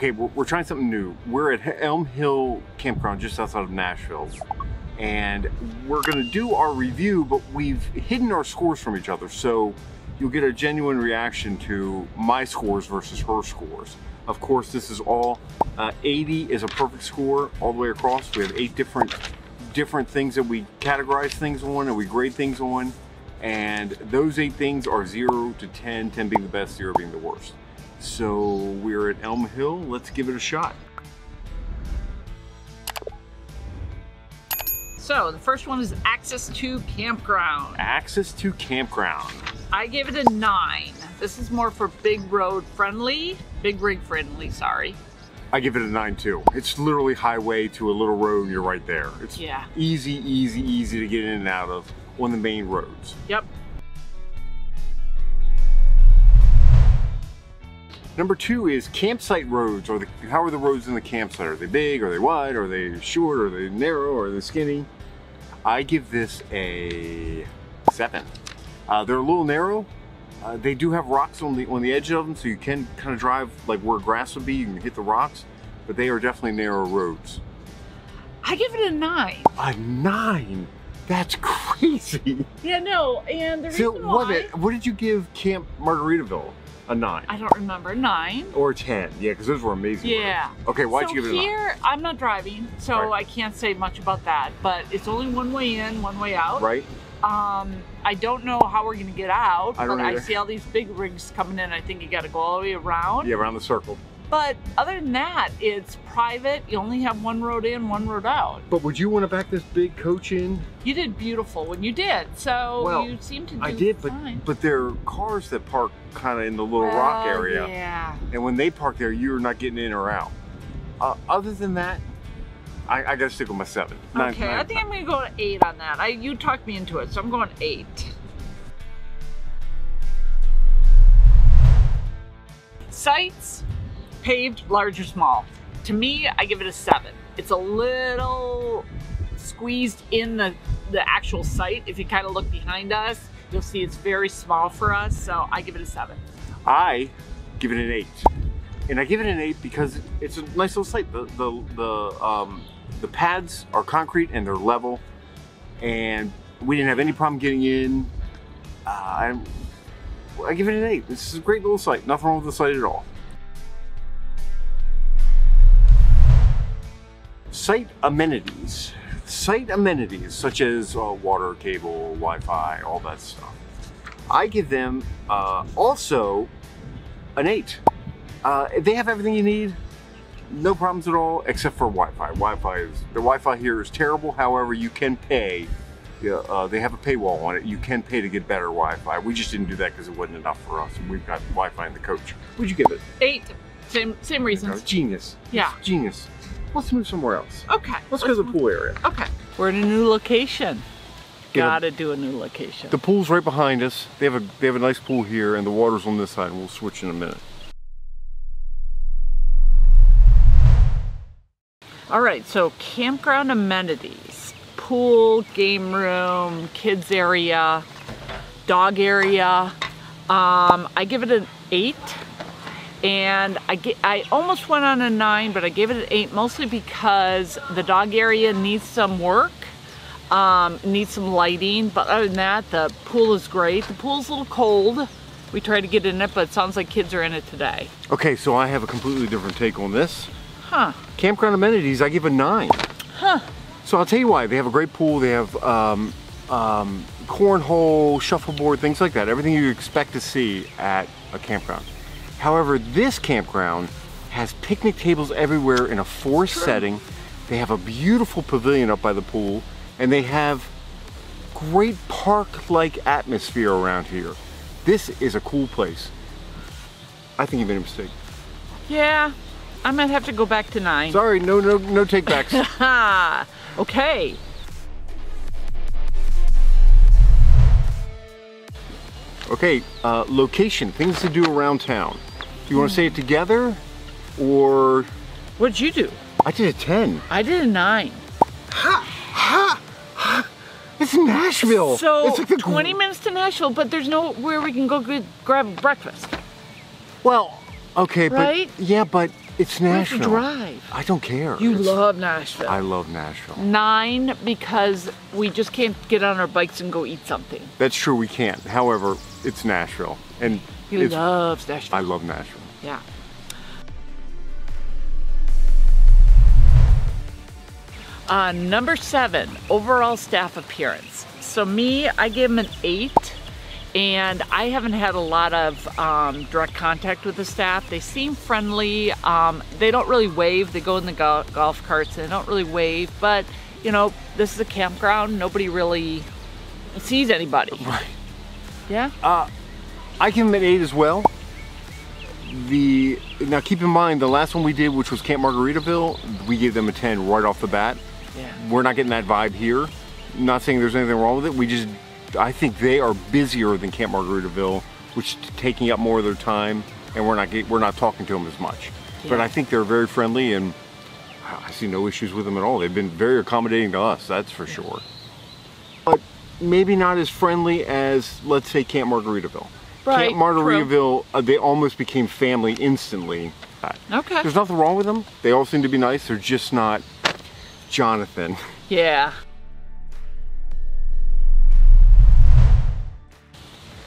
Okay, we're trying something new. We're at Elm Hill Campground just outside of Nashville. And we're gonna do our review, but we've hidden our scores from each other. So you'll get a genuine reaction to my scores versus her scores. Of course, this is all 80 is a perfect score all the way across. We have 8 different things that we categorize things on and we grade things on. And those 8 things are 0 to 10, 10 being the best, 0 being the worst. So we're at Elm Hill, let's give it a shot. So the first one is access to campground. Access to campground. I gave it a 9. This is more for big rig friendly, sorry. I give it a 9 too. It's literally highway to a little road and you're right there. It's easy to get in and out of on the main roads. Yep. Number 2 is campsite roads. How are the roads in the campsite? Are they big? Are they wide? Are they short? Are they narrow? Are they skinny? I give this a 7. They're a little narrow. They do have rocks on the edge of them, so you can kind of drive like where grass would be. You can hit the rocks, but they are definitely narrow roads. I give it a 9. A 9? That's crazy. Yeah, no, and the reason why... What did you give Camp Margaritaville? A 9? I don't remember. 9? Or 10? Yeah, because those were amazing. Yeah. Roads. Okay, why'd you give it a 9? Here, I'm not driving, so right. I can't say much about that. But it's only one way in, one way out. Right. I don't know how we're gonna get out, but I see all these big rigs coming in. I think you got to go all the way around. Yeah, around the circle. But other than that, it's private. You only have one road in, one road out. But would you want to back this big coach in? You did beautiful when you did. So well, you seem to do I did, fine. but there are cars that park kind of in the little rock area. Yeah. And when they park there, you're not getting in or out. Other than that, I gotta stick with my 7. Okay, I think I'm gonna go to 8 on that. You talked me into it, so I'm going 8. Sites, paved, large or small. To me, I give it a 7. It's a little squeezed in the actual site. If you kind of look behind us, you'll see it's very small for us, so I give it a 7. I give it an 8. And I give it an 8 because it's a nice little site. The pads are concrete and they're level, and we didn't have any problem getting in. I give it an 8. This is a great little site. Nothing wrong with the site at all. Site amenities. Site amenities such as water, cable, Wi-Fi, all that stuff. I give them also an 8. They have everything you need. No problems at all, except for Wi-Fi. The Wi-Fi here is terrible. However, you can pay. They have a paywall on it. You can pay to get better Wi-Fi. We just didn't do that because it wasn't enough for us. We've got Wi-Fi in the coach. What'd you give it? 8. Same reasons. Genius. Yeah. It's genius. Let's move somewhere else. Okay. Let's go to the pool area. Okay. We're in a new location. Gotta do a new location. The pool's right behind us. They have a nice pool here, and the water's on this side. We'll switch in a minute. All right, so campground amenities, pool, game room, kids area, dog area. I give it an 8, and I almost went on a 9, but I gave it an 8 mostly because the dog area needs some work, needs some lighting, but other than that, the pool is great. The pool's a little cold. We tried to get in it, but it sounds like kids are in it today. Okay, so I have a completely different take on this. Huh. Campground amenities, I give a 9. Huh. So I'll tell you why. They have a great pool. They have cornhole, shuffleboard, things like that. Everything you expect to see at a campground. However, this campground has picnic tables everywhere in a forest setting. They have a beautiful pavilion up by the pool, and they have great park-like atmosphere around here. This is a cool place. I think you made a mistake. Yeah. I might have to go back to 9. Sorry, no take backs. Okay. Okay, location, things to do around town. Do you want to say it together, or? What'd you do? I did a 10. I did a 9. It's Nashville. So it's like 20 minutes to Nashville, but there's nowhere we can go grab breakfast. Well, okay, right? but yeah, but It's We have to Nashville. drive. I don't care. You love Nashville. I love Nashville. 9 because we just can't get on our bikes and go eat something. That's true, we can't. However, it's Nashville. And He loves Nashville. I love Nashville. Yeah. Number 7, overall staff appearance. So me, I gave him an 8, and I haven't had a lot of direct contact with the staff. They seem friendly. They don't really wave. They go in the golf carts. They don't really wave, but you know, this is a campground. Nobody really sees anybody. Right. Yeah? I give him an 8 as well. Now keep in mind, the last one we did, which was Camp Margaritaville, we gave them a 10 right off the bat. Yeah. We're not getting that vibe here. Not saying there's anything wrong with it. I think they are busier than Camp Margaritaville, which is taking up more of their time, and we're not talking to them as much. Yeah. But I think they're very friendly, and I see no issues with them at all. They've been very accommodating to us, that's for sure. But maybe not as friendly as, let's say, Camp Margaritaville. Right, Camp Margaritaville, they almost became family instantly. Okay. There's nothing wrong with them. They all seem to be nice. They're just not Jonathan. Yeah.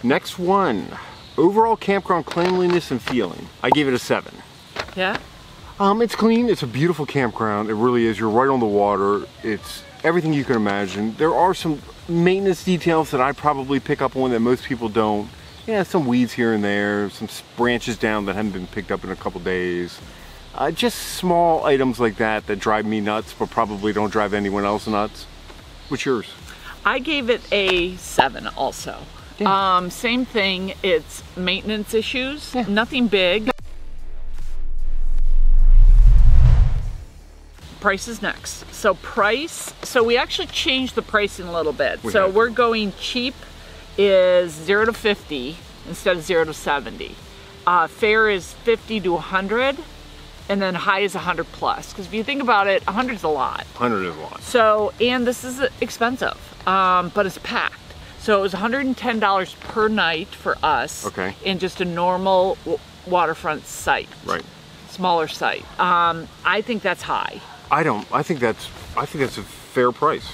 Next one, overall campground cleanliness and feeling. I gave it a 7. Yeah? It's clean, it's a beautiful campground, it really is. You're right on the water, it's everything you can imagine. There are some maintenance details that I probably pick up on that most people don't. Yeah, some weeds here and there, some branches down that haven't been picked up in a couple days. Just small items like that that drive me nuts, but probably don't drive anyone else nuts. What's yours? I gave it a 7 also. Yeah. Same thing, it's maintenance issues, yeah. Nothing big. Price is next. So we actually changed the pricing a little bit. We're going cheap is 0 to 50 instead of 0 to 70. Fair is 50 to 100, and then high is 100 plus. Because if you think about it, 100 is a lot. 100 is a lot. So, and this is expensive, but it's packed. So it was $110 per night for us. Okay. In just a normal waterfront site. Right. Smaller site. I think that's high. I think that's a fair price.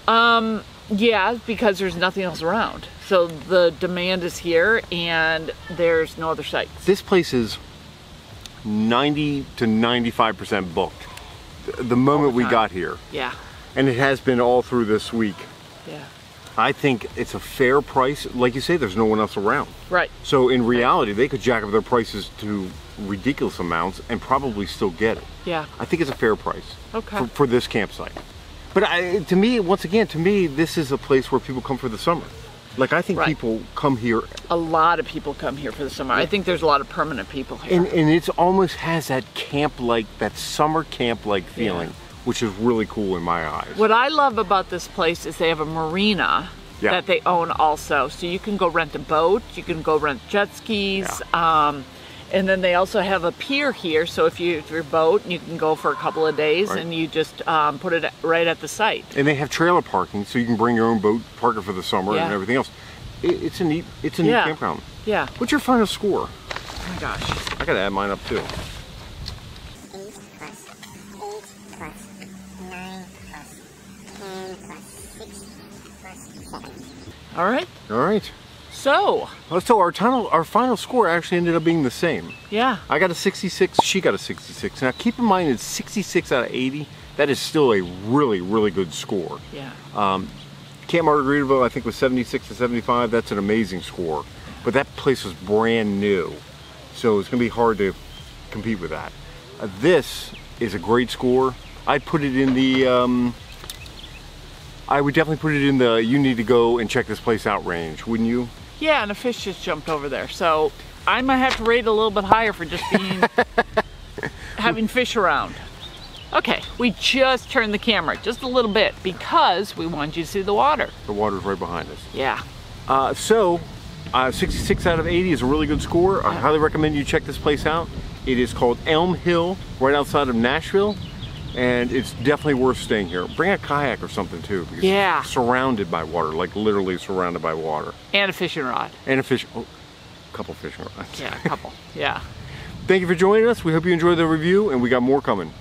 Yeah, because there's nothing else around. So the demand is here and there's no other sites. This place is 90 to 95% booked. The moment we got here. Yeah. And it has been all through this week. Yeah. I think it's a fair price. Like you say, there's no one else around. Right. So in reality, they could jack up their prices to ridiculous amounts and probably still get it. Yeah. I think it's a fair price. Okay. For this campsite. But to me, this is a place where people come for the summer. Like, I think people come here. A lot of people come here for the summer. Yeah. I think there's a lot of permanent people here. And it almost has that camp-like, that summer camp-like feeling, which is really cool in my eyes. What I love about this place is they have a marina that they own also. So you can go rent a boat, you can go rent jet skis, and then they also have a pier here, so if your boat, you can go for a couple of days and you just put it right at the site. And they have trailer parking, so you can bring your own boat, park it for the summer and everything else. It's a neat campground. Yeah. What's your final score? Oh my gosh. I gotta add mine up too. 8 plus 9 plus 10 plus 6 plus 7. All right. All right. So our final score actually ended up being the same. Yeah. I got a 66, she got a 66. Now keep in mind it's 66 out of 80. That is still a really, really good score. Yeah. Camp Margaritaville I think was 76 to 75. That's an amazing score. But that place was brand new. So it's gonna be hard to compete with that. This is a great score. I'd put it in the, I would definitely put it in the you need to go and check this place out range, wouldn't you? Yeah, and a fish just jumped over there. So I might have to rate it a little bit higher for just being, having fish around. Okay, we just turned the camera just a little bit because we wanted you to see the water. The water's right behind us. Yeah. 66 out of 80 is a really good score. I highly recommend you check this place out. It is called Elm Hill, right outside of Nashville. And it's definitely worth staying here. Bring a kayak or something too. Because it's surrounded by water, like literally surrounded by water. And a fishing rod. And a couple fishing rods. Yeah, a couple, yeah. Thank you for joining us. We hope you enjoyed the review, and we got more coming.